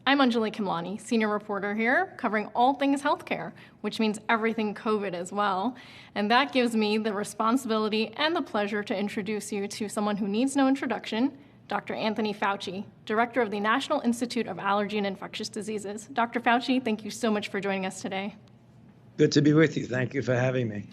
I'm Anjali Kimlani, senior reporter here, covering all things healthcare, which means everything COVID as well. And that gives me the responsibility and the pleasure to introduce you to someone who needs no introduction, Dr. Anthony Fauci, director of the National Institute of Allergy and Infectious Diseases. Dr. Fauci, thank you so much for joining us today. Good to be with you. Thank you for having me.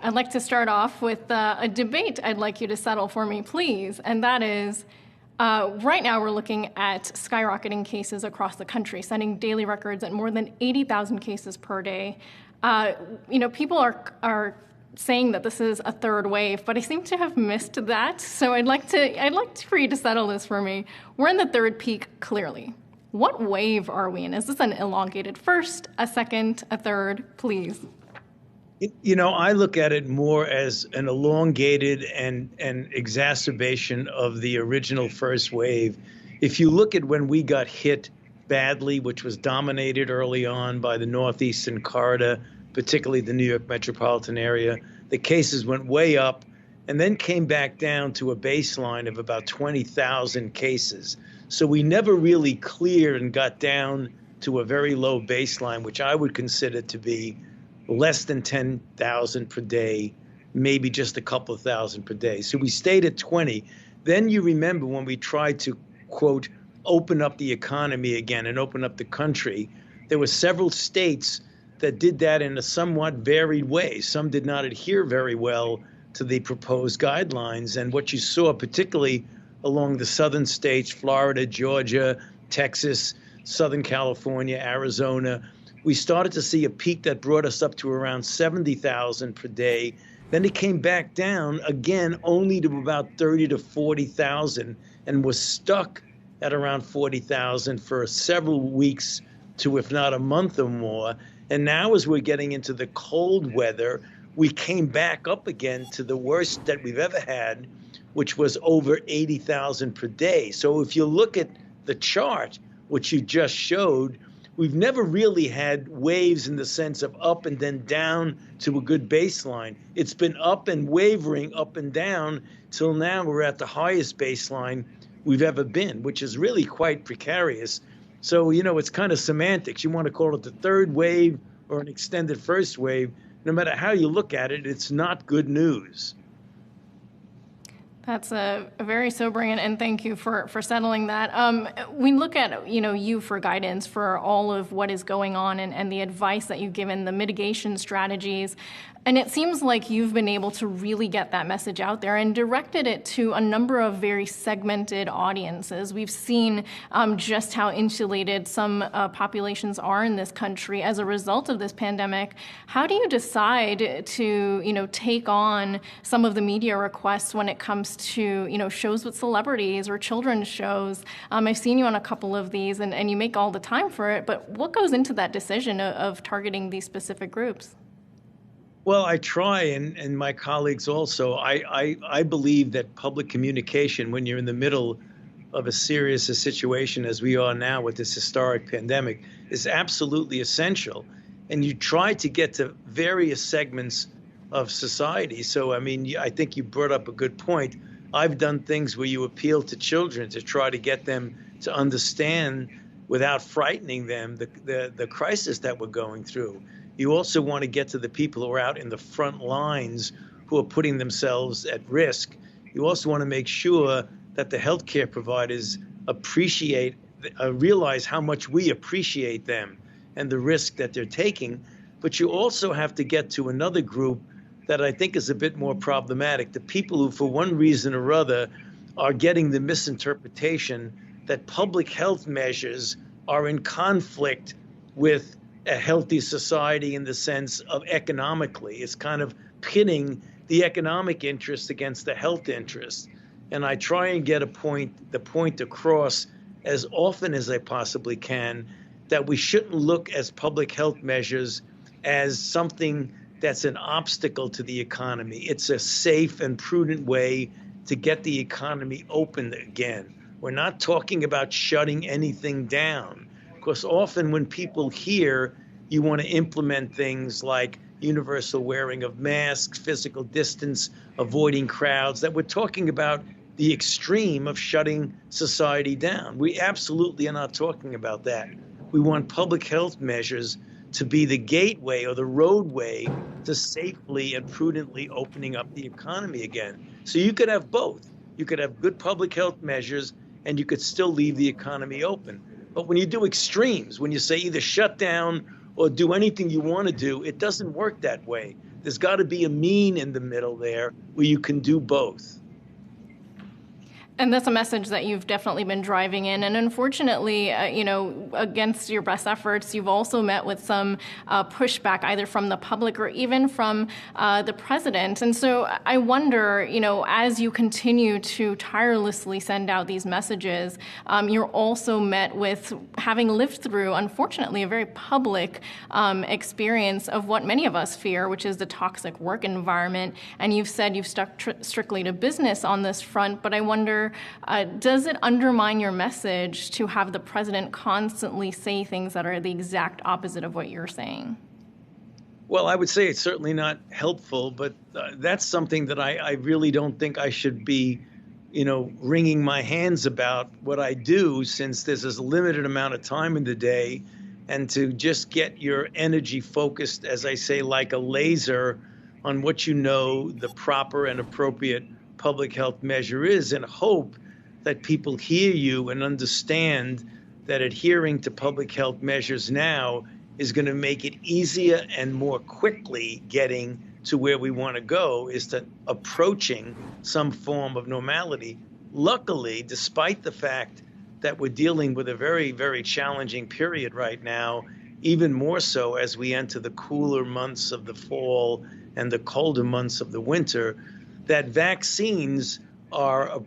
I'd like to start off with a debate I'd like you to settle for me, please, and that is, right now we're looking at skyrocketing cases across the country, setting daily records at more than 80,000 cases per day. People are saying that this is a third wave, but I seem to have missed that. So I'd like for you to settle this for me. We're in the third peak, clearly. What wave are we in? Is this an elongated first, a second, a third? Please. I look at it more as an elongated and exacerbation of the original first wave. If you look at when we got hit badly, which was dominated early on by the northeastern corridor, particularly the New York metropolitan area, the cases went way up and then came back down to a baseline of about 20,000 cases. So we never really cleared and got down to a very low baseline, which I would consider to be less than 10,000 per day, maybe just a couple of thousand per day. So we stayed at 20. Then you remember when we tried to, quote, open up the economy again and open up the country, there were several states that did that in a somewhat varied way. Some did not adhere very well to the proposed guidelines. And what you saw, particularly along the southern states, Florida, Georgia, Texas, Southern California, Arizona, we started to see a peak that brought us up to around 70,000 per day. Then it came back down again only to about 30 to 40,000 and was stuck at around 40,000 for several weeks to, if not a month or more. And now as we're getting into the cold weather, we came back up again to the worst that we've ever had, which was over 80,000 per day. So if you look at the chart, which you just showed, we've never really had waves in the sense of up and then down to a good baseline. It's been up and wavering up and down till now we're at the highest baseline we've ever been, which is really quite precarious. So, it's kind of semantics. You want to call it the third wave or an extended first wave. No matter how you look at it, it's not good news. That's a very sobering, and thank you for settling that. We look at, you for guidance for all of what is going on and the advice that you've given, the mitigation strategies. And it seems like you've been able to really get that message out there and directed it to a number of very segmented audiences. We've seen just how insulated some populations are in this country as a result of this pandemic. How do you decide to, take on some of the media requests when it comes to, shows with celebrities or children's shows? I've seen you on a couple of these and you make all the time for it, but what goes into that decision of targeting these specific groups? Well, I try, and my colleagues also. I believe that public communication, when you're in the middle of a serious situation as we are now with this historic pandemic, is absolutely essential. And you try to get to various segments of society. So, I think you brought up a good point. I've done things where you appeal to children to try to get them to understand without frightening them the crisis that we're going through. You also want to get to the people who are out in the front lines who are putting themselves at risk. You also want to make sure that the healthcare providers realize how much we appreciate them and the risk that they're taking. But you also have to get to another group that I think is a bit more problematic, the people who, for one reason or other, are getting the misinterpretation that public health measures are in conflict with a healthy society in the sense of economically. It's kind of pitting the economic interest against the health interest. And I try and get the point across as often as I possibly can that we shouldn't look as public health measures as something that's an obstacle to the economy. It's a safe and prudent way to get the economy open again. We're not talking about shutting anything down. Because often when people hear you want to implement things like universal wearing of masks, physical distance, avoiding crowds, that we're talking about the extreme of shutting society down. We absolutely are not talking about that. We want public health measures to be the gateway or the roadway to safely and prudently opening up the economy again. So you could have both. You could have good public health measures and you could still leave the economy open. But when you do extremes, when you say either shut down or do anything you want to do, it doesn't work that way. There's got to be a mean in the middle there where you can do both. And that's a message that you've definitely been driving in. And unfortunately, against your best efforts, you've also met with some pushback, either from the public or even from the president. And so I wonder, as you continue to tirelessly send out these messages, you're also met with having lived through, unfortunately, a very public experience of what many of us fear, which is the toxic work environment. And you've said you've stuck strictly to business on this front, but I wonder, does it undermine your message to have the president constantly say things that are the exact opposite of what you're saying? Well, I would say it's certainly not helpful, but that's something that I really don't think I should be, wringing my hands about what I do, since there's this limited amount of time in the day, and to just get your energy focused, as I say, like a laser on what the proper and appropriate public health measure is, and hope that people hear you and understand that adhering to public health measures now is going to make it easier and more quickly getting to where we want to go, is to approaching some form of normality. Luckily, despite the fact that we're dealing with a very, very challenging period right now, even more so as we enter the cooler months of the fall and the colder months of the winter, that vaccines are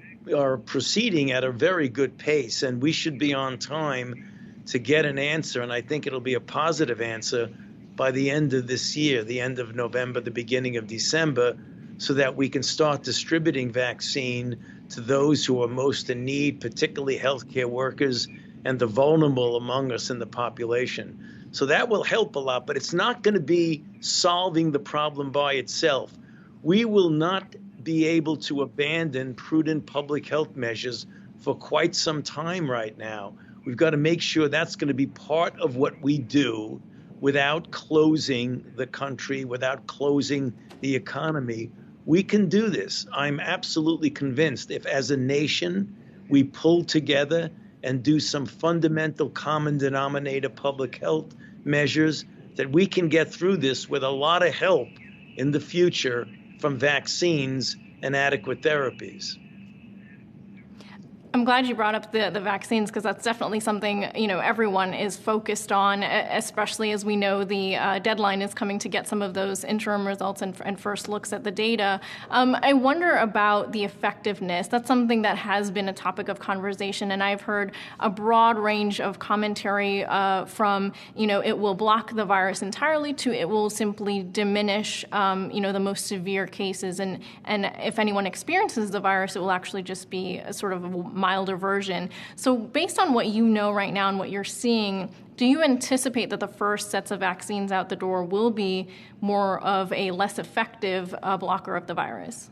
proceeding at a very good pace, and we should be on time to get an answer. And I think it'll be a positive answer by the end of this year, the end of November, the beginning of December, so that we can start distributing vaccine to those who are most in need, particularly healthcare workers and the vulnerable among us in the population. So that will help a lot, but it's not going to be solving the problem by itself. We will not be able to abandon prudent public health measures for quite some time right now. We've got to make sure that's going to be part of what we do without closing the country, without closing the economy. We can do this. I'm absolutely convinced if, as a nation, we pull together and do some fundamental common denominator public health measures, that we can get through this with a lot of help in the future from vaccines and adequate therapies. I'm glad you brought up the vaccines, because that's definitely something, everyone is focused on, especially as we know the deadline is coming to get some of those interim results and first looks at the data. I wonder about the effectiveness. That's something that has been a topic of conversation, and I've heard a broad range of commentary from, it will block the virus entirely to it will simply diminish, the most severe cases. And if anyone experiences the virus, it will actually just be a sort of a milder version. So based on what you know right now and what you're seeing, do you anticipate that the first sets of vaccines out the door will be more of a less effective blocker of the virus?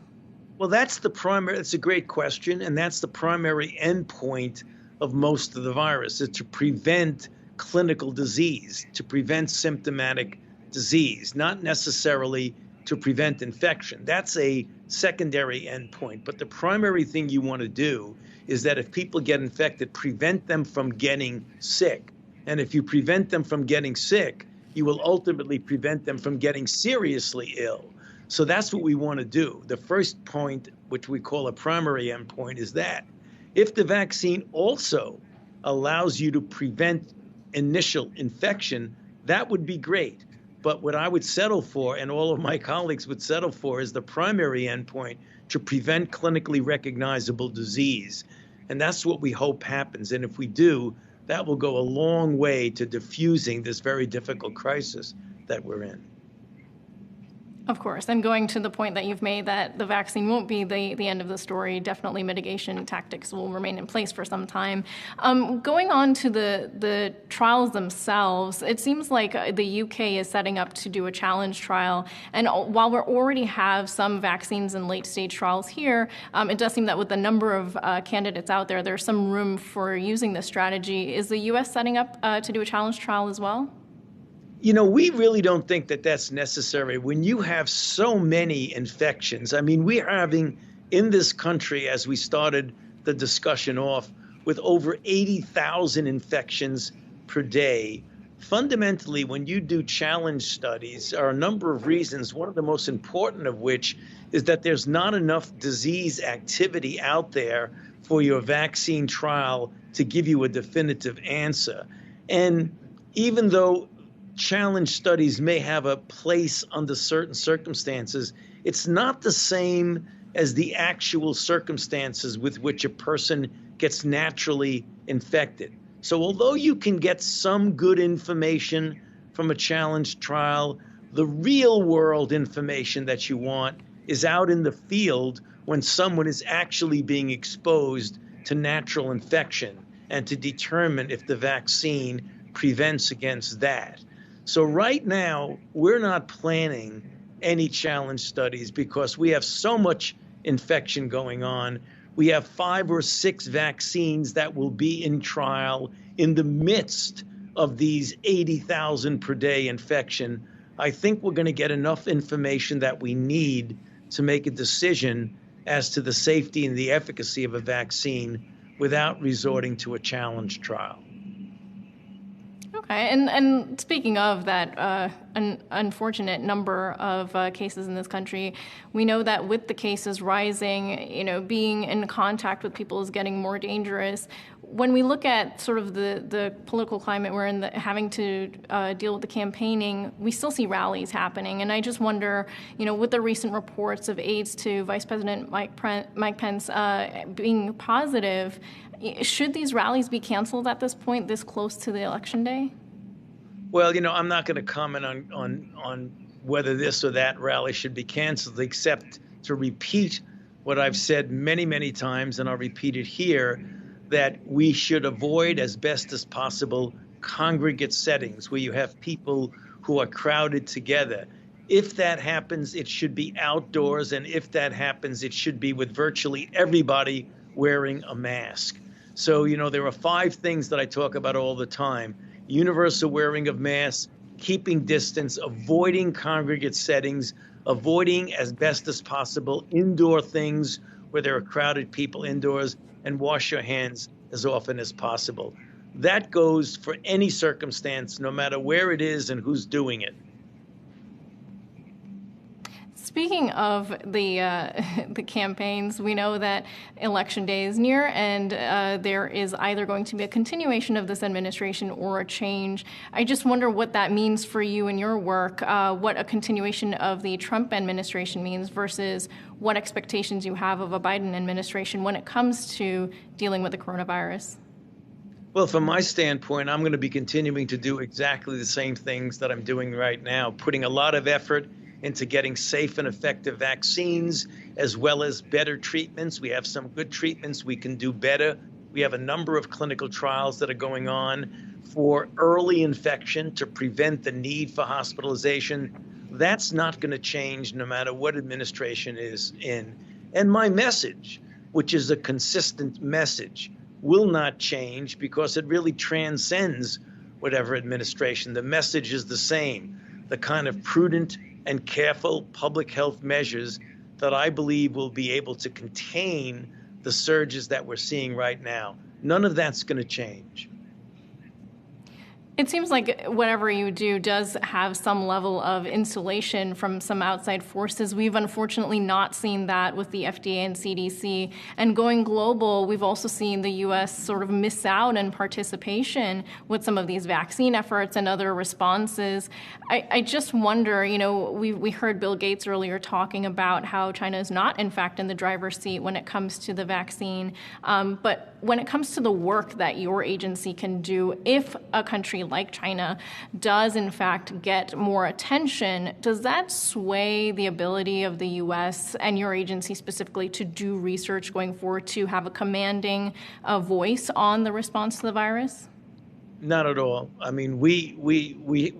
Well, that's a great question, and that's the primary endpoint of most of the virus, is to prevent clinical disease, to prevent symptomatic disease, not necessarily to prevent infection. That's a secondary endpoint. But the primary thing you want to do is that if people get infected, prevent them from getting sick. And if you prevent them from getting sick, you will ultimately prevent them from getting seriously ill. So that's what we want to do. The first point, which we call a primary endpoint, is that if the vaccine also allows you to prevent initial infection, that would be great. But what I would settle for, and all of my colleagues would settle for, is the primary endpoint, to prevent clinically recognizable disease. And that's what we hope happens. And if we do, that will go a long way to diffusing this very difficult crisis that we're in. Of course, and going to the point that you've made that the vaccine won't be the end of the story, definitely mitigation tactics will remain in place for some time. Going on to the trials themselves, it seems like the UK is setting up to do a challenge trial, and while we already have some vaccines in late-stage trials here, it does seem that with the number of candidates out there, there's some room for using this strategy. Is the US setting up to do a challenge trial as well? We really don't think that that's necessary. When you have so many infections, I mean, we're having in this country, as we started the discussion off, with over 80,000 infections per day. Fundamentally, when you do challenge studies, there are a number of reasons, one of the most important of which is that there's not enough disease activity out there for your vaccine trial to give you a definitive answer. And even though challenge studies may have a place under certain circumstances, it's not the same as the actual circumstances with which a person gets naturally infected. So although you can get some good information from a challenge trial, the real world information that you want is out in the field when someone is actually being exposed to natural infection and to determine if the vaccine prevents against that. So right now, we're not planning any challenge studies because we have so much infection going on. We have 5 or 6 vaccines that will be in trial in the midst of these 80,000 per day infection. I think we're going to get enough information that we need to make a decision as to the safety and the efficacy of a vaccine without resorting to a challenge trial. Okay, and speaking of that an unfortunate number of cases in this country, we know that with the cases rising, being in contact with people is getting more dangerous. When we look at sort of the political climate we're in, having to deal with the campaigning, we still see rallies happening. And I just wonder, with the recent reports of aides to Vice President Mike Pence being positive, should these rallies be canceled at this point, this close to the election day? Well, I'm not going to comment on whether this or that rally should be canceled, except to repeat what I've said many, many times, and I'll repeat it here, that we should avoid as best as possible congregate settings where you have people who are crowded together. If that happens, it should be outdoors, and if that happens, it should be with virtually everybody wearing a mask. So, there are 5 things that I talk about all the time: universal wearing of masks, keeping distance, avoiding congregate settings, avoiding as best as possible indoor things where there are crowded people indoors, and wash your hands as often as possible. That goes for any circumstance, no matter where it is and who's doing it. Speaking of the campaigns, we know that election day is near, and there is either going to be a continuation of this administration or a change. I just wonder what that means for you and your work, what a continuation of the Trump administration means versus what expectations you have of a Biden administration when it comes to dealing with the coronavirus. Well, from my standpoint, I'm going to be continuing to do exactly the same things that I'm doing right now, putting a lot of effort into getting safe and effective vaccines, as well as better treatments. We have some good treatments. We can do better. We have a number of clinical trials that are going on for early infection to prevent the need for hospitalization. That's not going to change no matter what administration is in. And my message, which is a consistent message, will not change because it really transcends whatever administration. The message is the same: the kind of prudent and careful public health measures that I believe will be able to contain the surges that we're seeing right now. None of that's going to change. It seems like whatever you do does have some level of insulation from some outside forces. We've unfortunately not seen that with the FDA and CDC. And going global, we've also seen the U.S. sort of miss out on participation with some of these vaccine efforts and other responses. I just wonder, we heard Bill Gates earlier talking about how China is not, in fact, in the driver's seat when it comes to the vaccine. But when it comes to the work that your agency can do, if a country like China does in fact get more attention, does that sway the ability of the U.S. and your agency specifically to do research going forward, to have a commanding voice on the response to the virus? Not at all. I mean, the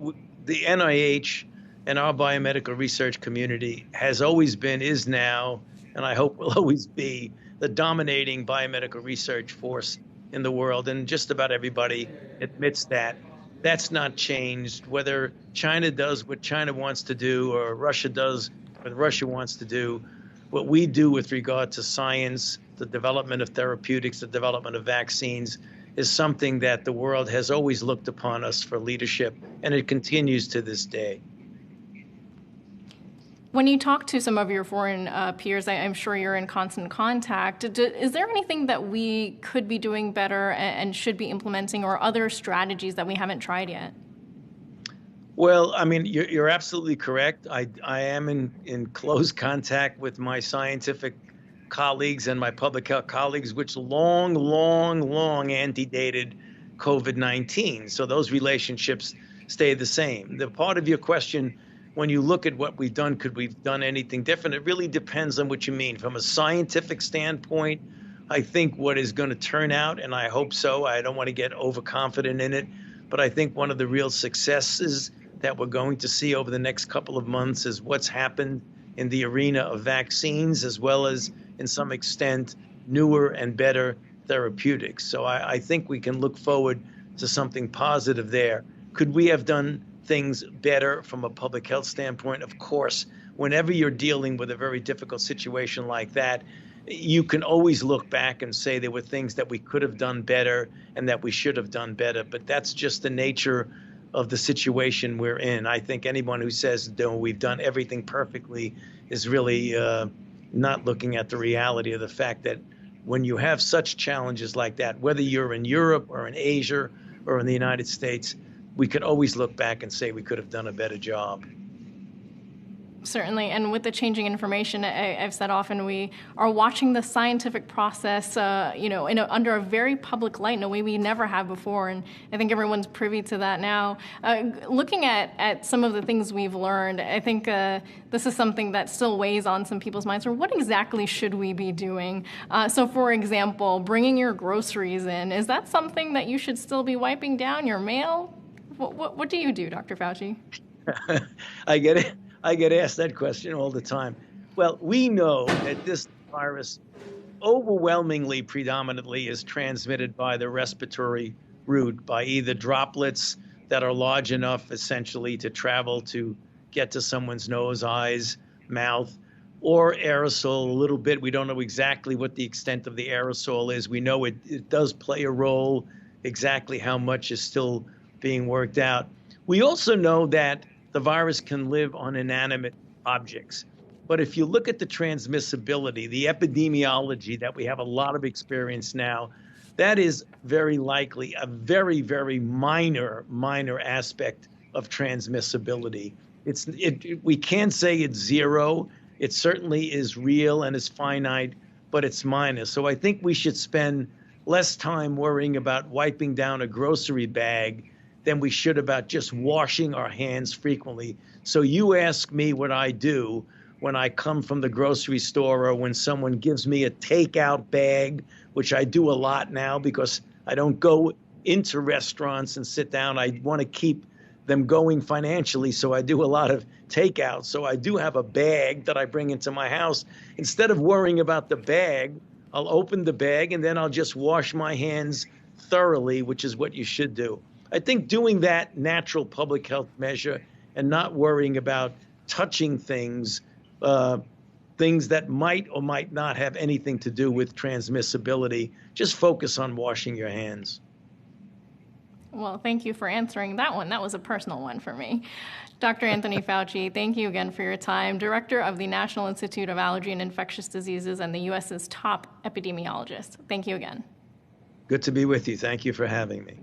NIH and our biomedical research community has always been, is now, and I hope will always be, the dominating biomedical research force in the world. And just about everybody admits that. That's not changed. Whether China does what China wants to do or Russia does what Russia wants to do, what we do with regard to science, the development of therapeutics, the development of vaccines, is something that the world has always looked upon us for leadership, and it continues to this day. When you talk to some of your foreign peers, I'm sure you're in constant contact. Is there anything that we could be doing better and should be implementing, or other strategies that we haven't tried yet? Well, I mean, you're absolutely correct. I am in close contact with my scientific colleagues and my public health colleagues, which long antedated COVID-19. So those relationships stay the same. The part of your question, when you look at what we've done, could we've done anything different? It really depends on what you mean. From a scientific standpoint, I think what is going to turn out, and I hope so, I don't want to get overconfident in it, but I think one of the real successes that we're going to see over the next couple of months is what's happened in the arena of vaccines, as well as, in some extent, newer and better therapeutics. So I think we can look forward to something positive there. Could we have done things better from a public health standpoint? Of course. Whenever you're dealing with a very difficult situation like that, you can always look back and say there were things that we could have done better and that we should have done better. But that's just the nature of the situation we're in. I think anyone who says, no, we've done everything perfectly is really not looking at the reality of the fact that when you have such challenges like that, whether you're in Europe or in Asia or in the United States, we could always look back and say we could have done a better job. Certainly, and with the changing information, I've said often we are watching the scientific process, under a very public light in a way we never have before, and I think everyone's privy to that now. Looking at some of the things we've learned, I think this is something that still weighs on some people's minds. Or what exactly should we be doing? So, for example, bringing your groceries in, is that something that you should still be wiping down your mail? What do you do, Dr. Fauci? I get asked that question all the time. Well, we know that this virus overwhelmingly, predominantly, is transmitted by the respiratory route, by either droplets that are large enough, essentially, to travel to get to someone's nose, eyes, mouth, or aerosol a little bit. We don't know exactly what the extent of the aerosol is. We know it does play a role. Exactly how much is still being worked out. We also know that the virus can live on inanimate objects. But if you look at the transmissibility, the epidemiology that we have a lot of experience now, that is very likely a very, very minor aspect of transmissibility. We can't say it's zero. It certainly is real and is finite, but it's minor. So I think we should spend less time worrying about wiping down a grocery bag than we should about just washing our hands frequently. So you ask me what I do when I come from the grocery store, or when someone gives me a takeout bag, which I do a lot now because I don't go into restaurants and sit down. I want to keep them going financially, so I do a lot of takeout. So I do have a bag that I bring into my house. Instead of worrying about the bag, I'll open the bag and then I'll just wash my hands thoroughly, which is what you should do. I think doing that natural public health measure and not worrying about touching things that might or might not have anything to do with transmissibility, just focus on washing your hands. Well, thank you for answering that one. That was a personal one for me. Dr. Anthony Fauci, thank you again for your time. Director of the National Institute of Allergy and Infectious Diseases and the U.S.'s top epidemiologist. Thank you again. Good to be with you. Thank you for having me.